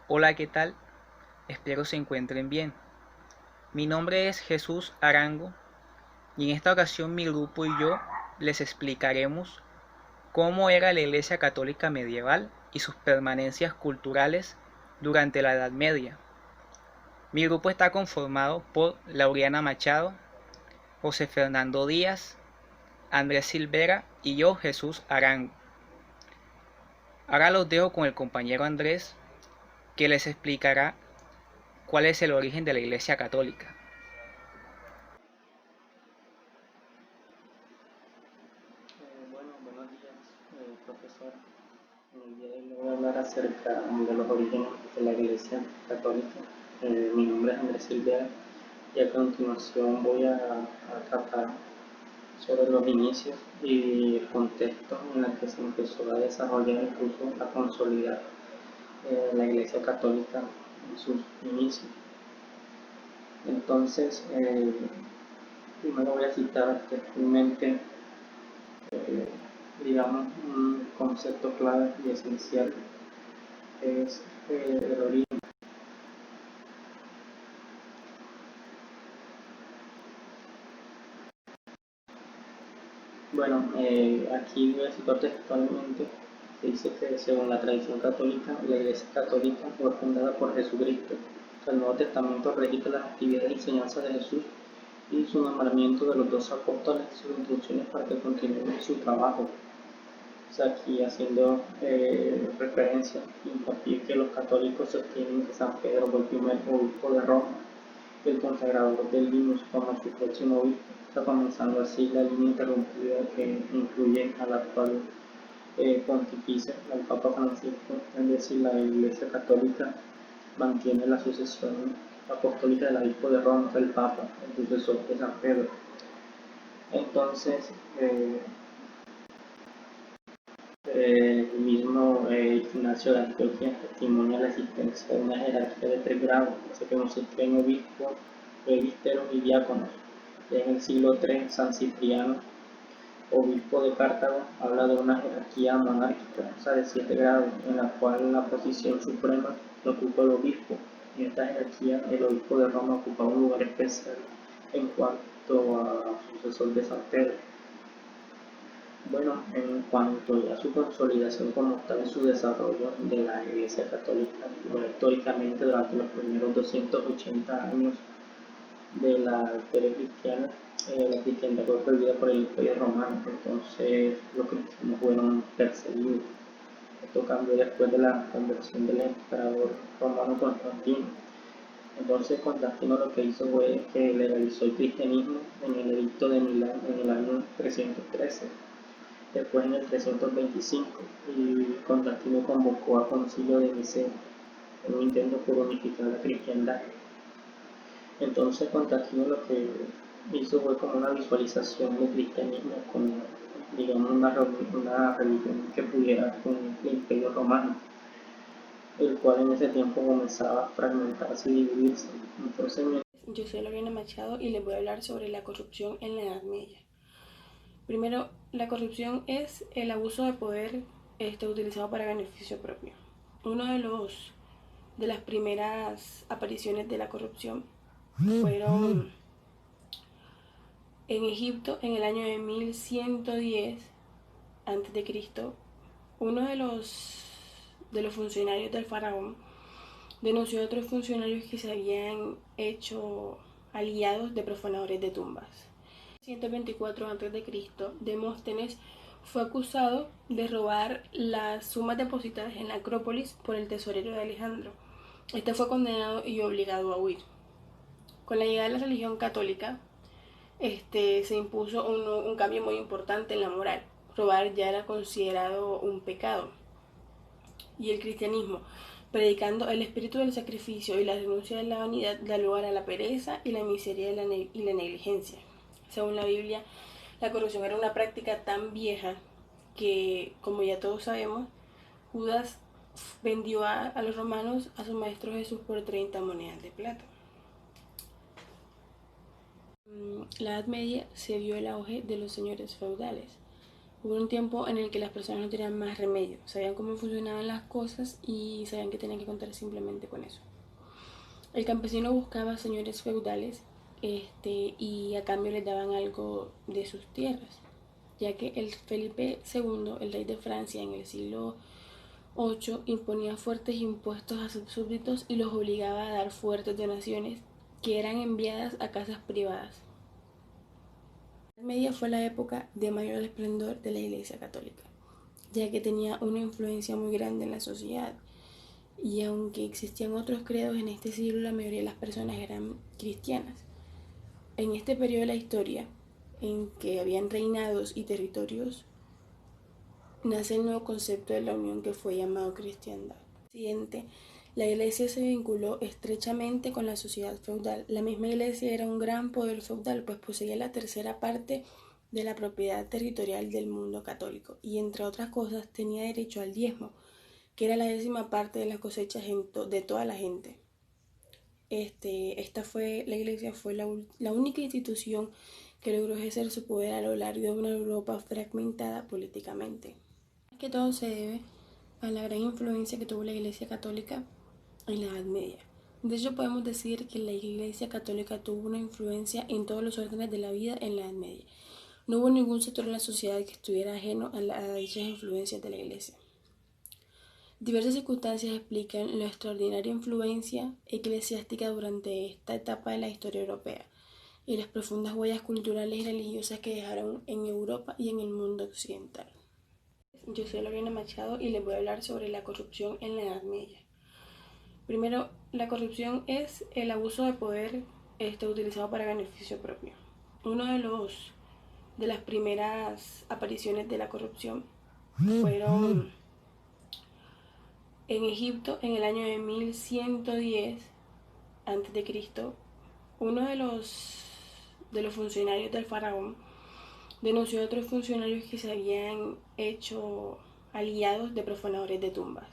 Hola, ¿qué tal? Espero se encuentren bien. Mi nombre es Jesús Arango y en esta ocasión mi grupo y yo les explicaremos cómo era la Iglesia Católica medieval y sus permanencias culturales durante la Edad Media. Mi grupo está conformado por Laureana Machado, José Fernando Díaz, Andrés Silvera y yo, Jesús Arango. Ahora los dejo con el compañero Andrés, que les explicará cuál es el origen de la Iglesia Católica. Buenos días, profesor. En el día de hoy le voy a hablar acerca de los orígenes de la Iglesia Católica. Mi nombre es Andrés Silvera y a continuación voy a tratar sobre los inicios y el contexto en el que se empezó a desarrollar, incluso a consolidar la Iglesia Católica en sus inicios. Entonces, primero voy a citar textualmente eh, digamos, un concepto clave y esencial es el origen. Bueno, aquí voy a citar textualmente, se dice que según la tradición católica, la Iglesia Católica fue fundada por Jesucristo. El Nuevo Testamento registra las actividades y enseñanzas de Jesús y su nombramiento de los 12 apóstoles, sus instrucciones para que continúen su trabajo. O sea, aquí haciendo referencia, hincapié que los católicos sostienen que San Pedro fue el primer obispo de Roma, el consagrador del Linus como su próximo obispo, está comenzando así la línea interrumpida que incluye al actual pontífice, al Papa Francisco, es decir, la Iglesia Católica mantiene la sucesión apostólica del obispo de Roma, el Papa, el sucesor de San Pedro. Entonces, el mismo Ignacio de Antioquía testimonia la existencia de una jerarquía de 3 grados, que consiste en obispo, presbítero y diáconos. En el siglo III, San Cipriano, obispo de Cartago, habla de una jerarquía monárquica, o sea, de 7 grados, en la cual la posición suprema lo ocupa el obispo. En esta jerarquía, el obispo de Roma ocupaba un lugar especial en cuanto a sucesor de San Pedro. Bueno, en cuanto a su consolidación como tal en su desarrollo de la Iglesia Católica, históricamente durante los primeros 280 años de la historia cristiana, la cristiandad fue prohibida por el Imperio Romano, entonces los cristianos fueron perseguidos. Esto cambió después de la conversión del emperador romano Constantino. Entonces Constantino lo que hizo fue que legalizó el cristianismo en el edicto de Milán en el año 313. Después en el 325 y Constantino convocó a Concilio de Nicea en un intento por unificar la cristiandad. Entonces Constantino lo que hizo fue como una visualización del cristianismo como, digamos, una religión que pudiera con el Imperio Romano, el cual en ese tiempo comenzaba a fragmentarse y dividirse. Entonces, yo soy Lorena Machado y les voy a hablar sobre la corrupción en la Edad Media. Primero, la corrupción es el abuso de poder utilizado para beneficio propio. Uno de las primeras apariciones de la corrupción fueron en Egipto en el año de 1110 a.C. Uno de los funcionarios del faraón denunció a otros funcionarios que se habían hecho aliados de profanadores de tumbas. En 124 a.C., Demóstenes fue acusado de robar las sumas depositadas en la Acrópolis por el tesorero de Alejandro. Este fue condenado y obligado a huir. Con la llegada de la religión católica, se impuso un cambio muy importante en la moral. Robar ya era considerado un pecado. Y el cristianismo, predicando el espíritu del sacrificio y la renuncia de la vanidad, da lugar a la pereza y la miseria y la negligencia. Según la Biblia, la corrupción era una práctica tan vieja que, como ya todos sabemos, Judas vendió a los romanos a su maestro Jesús por 30 monedas de plata. La Edad Media se vio el auge de los señores feudales. Hubo un tiempo en el que las personas no tenían más remedio, sabían cómo funcionaban las cosas y sabían que tenían que contar simplemente con eso. El campesino buscaba señores feudales y a cambio les daban algo de sus tierras, ya que el Felipe II, el rey de Francia en el siglo VIII, imponía fuertes impuestos a sus súbditos y los obligaba a dar fuertes donaciones que eran enviadas a casas privadas. La Edad Media fue la época de mayor esplendor de la Iglesia Católica, ya que tenía una influencia muy grande en la sociedad. Y aunque existían otros credos en este siglo, la mayoría de las personas eran cristianas. En este periodo de la historia, en que habían reinados y territorios, nace el nuevo concepto de la unión que fue llamado cristiandad. Siguiente, la iglesia se vinculó estrechamente con la sociedad feudal. La misma iglesia era un gran poder feudal, pues poseía la tercera parte de la propiedad territorial del mundo católico y, entre otras cosas, tenía derecho al diezmo, que era la 10ª parte de las cosechas de toda la gente. La iglesia fue la única institución que logró ejercer su poder a lo largo de una Europa fragmentada políticamente. Más que todo se debe a la gran influencia que tuvo la Iglesia Católica en la Edad Media. De hecho, podemos decir que la Iglesia Católica tuvo una influencia en todos los órdenes de la vida en la Edad Media. No hubo ningún sector en la sociedad que estuviera ajeno a dichas influencias de la Iglesia. Diversas circunstancias explican la extraordinaria influencia eclesiástica durante esta etapa de la historia europea y las profundas huellas culturales y religiosas que dejaron en Europa y en el mundo occidental. Yo soy Lorena Machado y les voy a hablar sobre la corrupción en la Edad Media. Primero, la corrupción es el abuso de poder utilizado para beneficio propio. Uno de las primeras apariciones de la corrupción fueron en Egipto en el año de 1110 a.C. Uno de los funcionarios del faraón denunció a otros funcionarios que se habían hecho aliados de profanadores de tumbas.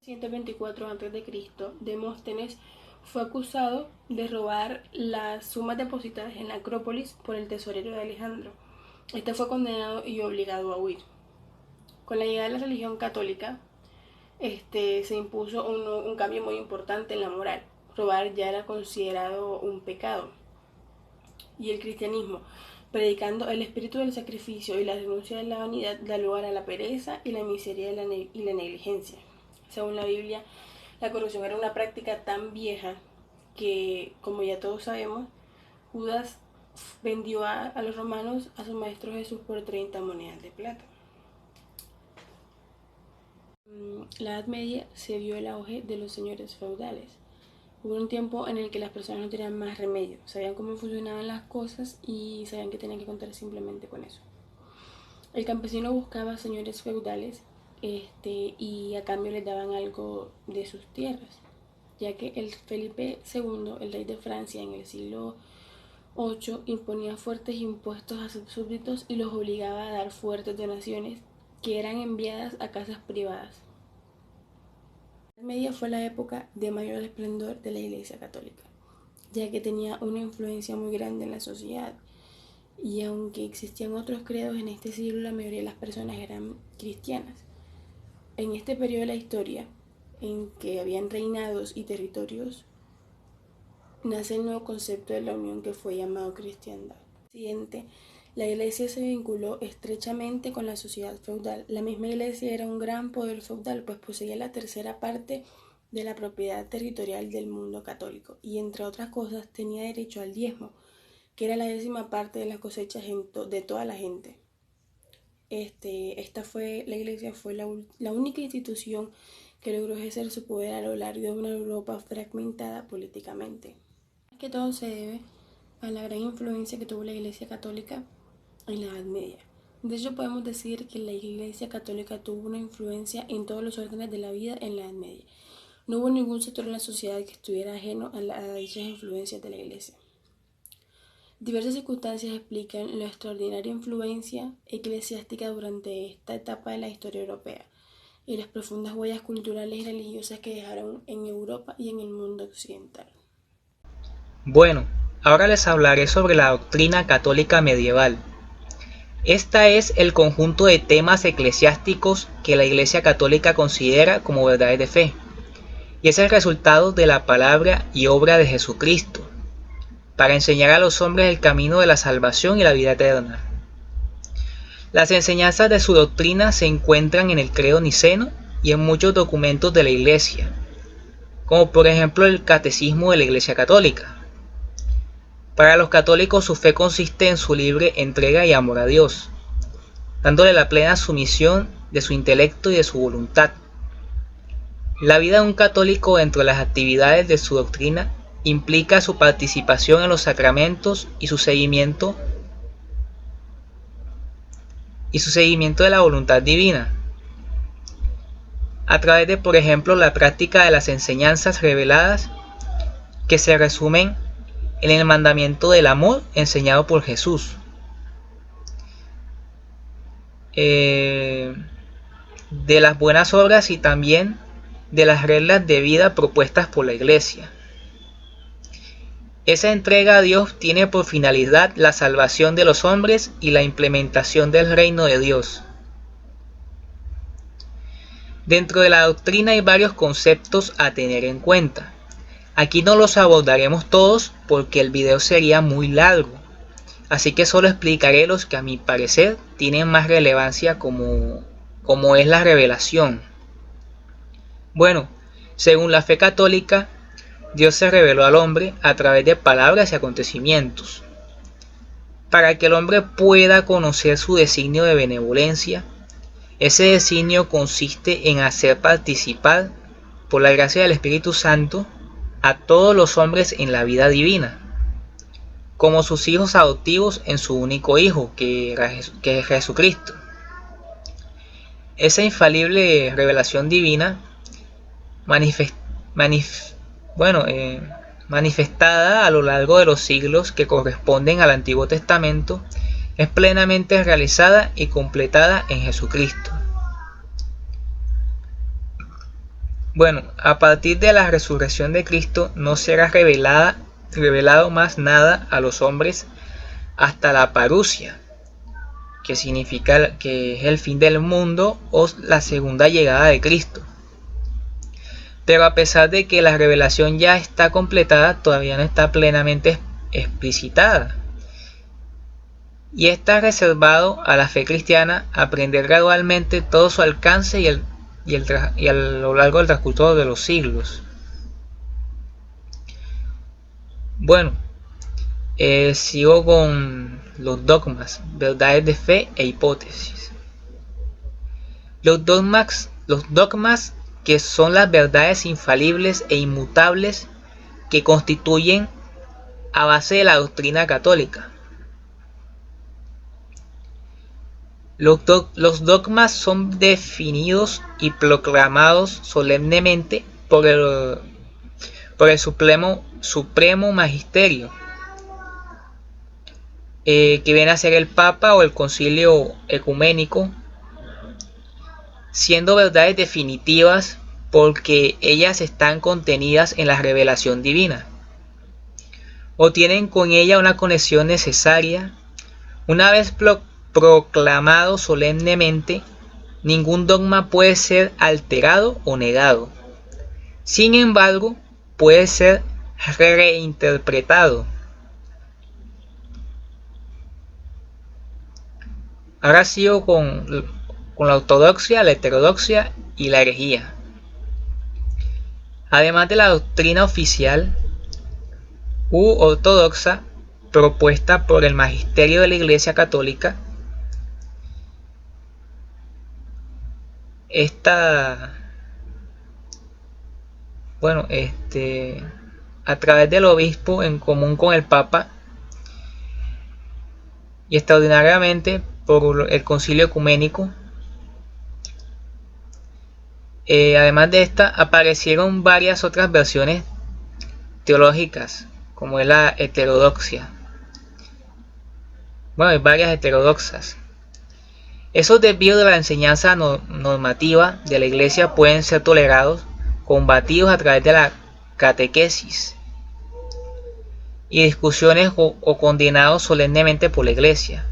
En 124 a.C., Demóstenes fue acusado de robar las sumas depositadas en la Acrópolis por el tesorero de Alejandro. Este fue condenado y obligado a huir. Con la llegada de la religión católica, se impuso un cambio muy importante en la moral. Robar ya era considerado un pecado. Y el cristianismo, predicando el espíritu del sacrificio y la renuncia de la vanidad, da lugar a la pereza y la miseria y la negligencia. Según la Biblia, la corrupción era una práctica tan vieja que, como ya todos sabemos, Judas vendió a los romanos a su maestro Jesús por 30 monedas de plata. La Edad Media se vio el auge de los señores feudales. Hubo un tiempo en el que las personas no tenían más remedio, sabían cómo funcionaban las cosas y sabían que tenían que contar simplemente con eso. El campesino buscaba señores feudales y a cambio les daban algo de sus tierras, ya que el Felipe II, el rey de Francia en el siglo VIII, imponía fuertes impuestos a sus súbditos y los obligaba a dar fuertes donaciones que eran enviadas a casas privadas. La Edad Media fue la época de mayor esplendor de la Iglesia Católica, ya que tenía una influencia muy grande en la sociedad. Y aunque existían otros credos en este siglo, la mayoría de las personas eran cristianas. En este periodo de la historia, en que habían reinados y territorios, nace el nuevo concepto de la unión que fue llamado cristiandad. Siguiente, la iglesia se vinculó estrechamente con la sociedad feudal. La misma iglesia era un gran poder feudal, pues poseía la tercera parte de la propiedad territorial del mundo católico y, entre otras cosas, tenía derecho al diezmo, que era la 10ª parte de las cosechas de toda la gente. La iglesia fue la única institución que logró ejercer su poder a lo largo de una Europa fragmentada políticamente. Más que todo se debe a la gran influencia que tuvo la Iglesia Católica en la Edad Media. De hecho, podemos decir que la Iglesia Católica tuvo una influencia en todos los órdenes de la vida en la Edad Media. No hubo ningún sector en la sociedad que estuviera ajeno a dichas influencias de la Iglesia. Diversas circunstancias explican la extraordinaria influencia eclesiástica durante esta etapa de la historia europea y las profundas huellas culturales y religiosas que dejaron en Europa y en el mundo occidental. Bueno, ahora les hablaré sobre la doctrina católica medieval. Esta es el conjunto de temas eclesiásticos que la Iglesia Católica considera como verdades de fe, y es el resultado de la palabra y obra de Jesucristo, para enseñar a los hombres el camino de la salvación y la vida eterna. Las enseñanzas de su doctrina se encuentran en el Credo Niceno y en muchos documentos de la Iglesia, como por ejemplo el Catecismo de la Iglesia Católica. Para los católicos su fe consiste en su libre entrega y amor a Dios, dándole la plena sumisión de su intelecto y de su voluntad. La vida de un católico dentro de las actividades de su doctrina implica su participación en los sacramentos y su seguimiento de la voluntad divina, a través de, por ejemplo, la práctica de las enseñanzas reveladas que se resumen en el mandamiento del amor enseñado por Jesús, de las buenas obras y también de las reglas de vida propuestas por la Iglesia. Esa entrega a Dios tiene por finalidad la salvación de los hombres y la implementación del reino de Dios. Dentro de la doctrina hay varios conceptos a tener en cuenta. Aquí no los abordaremos todos porque el video sería muy largo, así que solo explicaré los que a mi parecer tienen más relevancia como es la revelación. Bueno, según la fe católica, Dios se reveló al hombre a través de palabras y acontecimientos. Para que el hombre pueda conocer su designio de benevolencia, ese designio consiste en hacer participar, por la gracia del Espíritu Santo, a todos los hombres en la vida divina, como sus hijos adoptivos en su único Hijo, que es Jesucristo. Esa infalible revelación divina manifestada a lo largo de los siglos que corresponden al Antiguo Testamento, es plenamente realizada y completada en Jesucristo. Bueno, a partir de la resurrección de Cristo no será revelado más nada a los hombres hasta la parusia, que significa que es el fin del mundo o la segunda llegada de Cristo. Pero a pesar de que la revelación ya está completada, todavía no está plenamente explicitada. Y está reservado a la fe cristiana aprender gradualmente todo su alcance y a lo largo del transcurso de los siglos. Bueno, sigo con los dogmas, verdades de fe e hipótesis. Los dogmas que son las verdades infalibles e inmutables que constituyen a base de la doctrina católica. Los dogmas son definidos y proclamados solemnemente por el Supremo Magisterio, que viene a ser el Papa o el Concilio Ecuménico, siendo verdades definitivas porque ellas están contenidas en la revelación divina, o tienen con ella una conexión necesaria. Una vez proclamado solemnemente, ningún dogma puede ser alterado o negado. Sin embargo, puede ser reinterpretado. Ahora sigo con la ortodoxia, la heterodoxia y la herejía. Además de la doctrina oficial u ortodoxa propuesta por el magisterio de la Iglesia Católica, a través del obispo en común con el Papa y extraordinariamente por el Concilio Ecuménico. Además de esta, aparecieron varias otras versiones teológicas, como es la heterodoxia. Bueno, hay varias heterodoxas. Esos desvíos de la enseñanza normativa de la Iglesia pueden ser tolerados, combatidos a través de la catequesis y discusiones o condenados solemnemente por la Iglesia.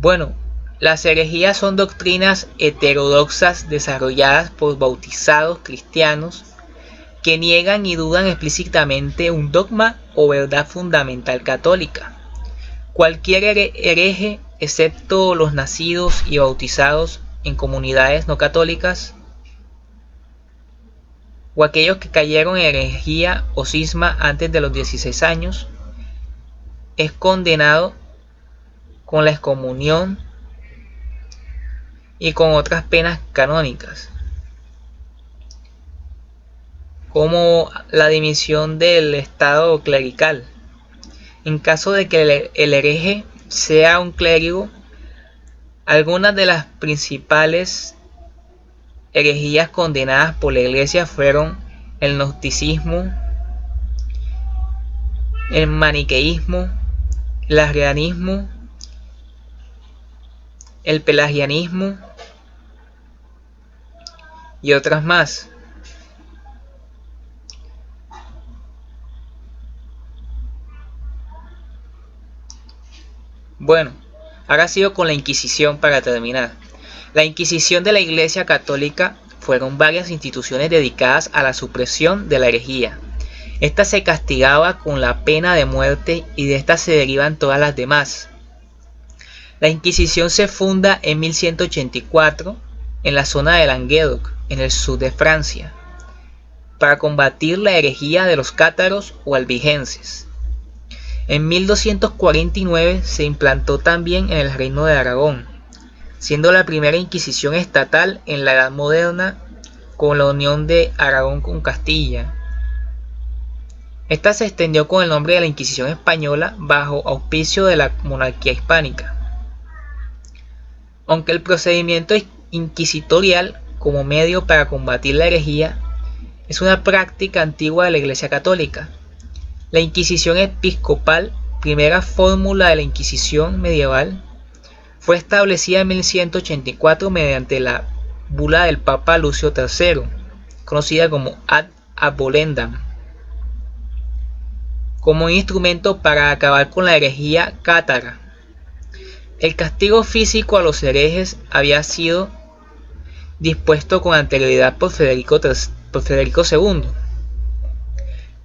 Bueno, las herejías son doctrinas heterodoxas desarrolladas por bautizados cristianos que niegan y dudan explícitamente un dogma o verdad fundamental católica. Cualquier hereje, excepto los nacidos y bautizados en comunidades no católicas, o aquellos que cayeron en herejía o cisma antes de los 16 años, es condenado con la excomunión y con otras penas canónicas, como la dimisión del estado clerical. En caso de que el hereje sea un clérigo, algunas de las principales herejías condenadas por la Iglesia fueron el gnosticismo, el maniqueísmo, el arrianismo, el pelagianismo y otras más. Bueno, ahora sigo con la Inquisición para terminar. La Inquisición de la Iglesia Católica fueron varias instituciones dedicadas a la supresión de la herejía. Esta se castigaba con la pena de muerte y de esta se derivan todas las demás. La Inquisición se funda en 1184 en la zona de Languedoc, en el sur de Francia, para combatir la herejía de los cátaros o albigenses. En 1249 se implantó también en el Reino de Aragón, siendo la primera Inquisición estatal en la Edad Moderna con la unión de Aragón con Castilla. Esta se extendió con el nombre de la Inquisición Española bajo auspicio de la monarquía hispánica. Aunque el procedimiento inquisitorial como medio para combatir la herejía es una práctica antigua de la Iglesia Católica, la Inquisición Episcopal, primera fórmula de la Inquisición medieval, fue establecida en 1184 mediante la bula del Papa Lucio III, conocida como Ad Abolendam, como un instrumento para acabar con la herejía cátara. El castigo físico a los herejes había sido dispuesto con anterioridad por Federico II.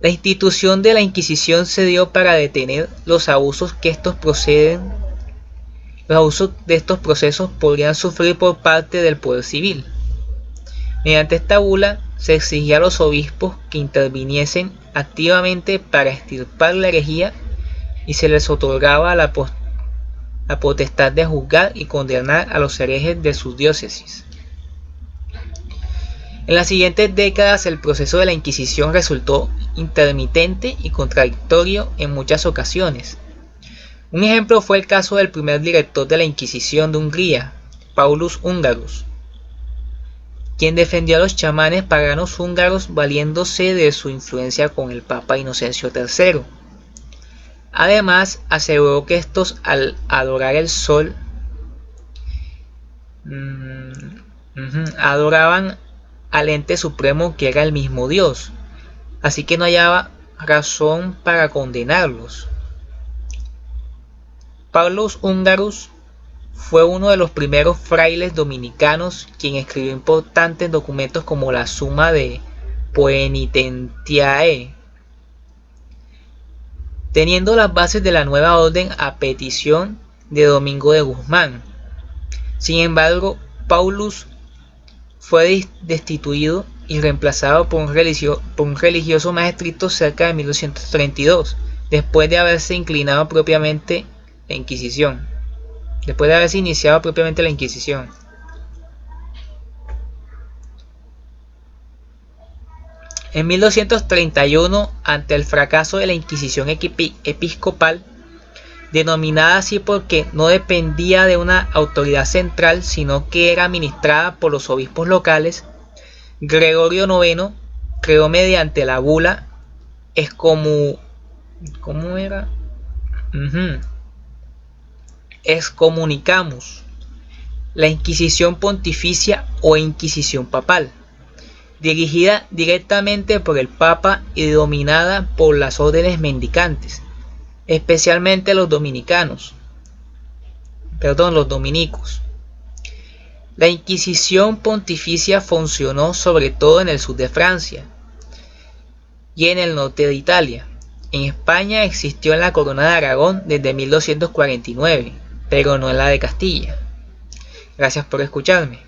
La institución de la Inquisición se dio para detener los abusos que los abusos de estos procesos podrían sufrir por parte del poder civil. Mediante esta bula se exigía a los obispos que interviniesen activamente para extirpar la herejía y se les otorgaba la potestad de juzgar y condenar a los herejes de sus diócesis. En las siguientes décadas el proceso de la Inquisición resultó intermitente y contradictorio en muchas ocasiones. Un ejemplo fue el caso del primer director de la Inquisición de Hungría, Paulus Hungarus, quien defendió a los chamanes paganos húngaros valiéndose de su influencia con el Papa Inocencio III. Además, aseguró que estos, al adorar el sol, adoraban al ente supremo que era el mismo Dios, así que no hallaba razón para condenarlos. Paulus Hungarus fue uno de los primeros frailes dominicanos quien escribió importantes documentos como la Summa de Poenitentiae, teniendo las bases de la nueva orden a petición de Domingo de Guzmán. Sin embargo, Paulus fue destituido y reemplazado por un religioso más estricto cerca de 1232, después de haberse iniciado propiamente la Inquisición. En 1231, ante el fracaso de la Inquisición episcopal, denominada así porque no dependía de una autoridad central, sino que era administrada por los obispos locales, Gregorio IX creó mediante la bula Excommunicamus, la Inquisición Pontificia o Inquisición Papal, dirigida directamente por el Papa y dominada por las órdenes mendicantes, especialmente los dominicanos. los dominicos. La Inquisición pontificia funcionó sobre todo en el sur de Francia y en el norte de Italia. En España existió en la Corona de Aragón desde 1249, pero no en la de Castilla. Gracias por escucharme.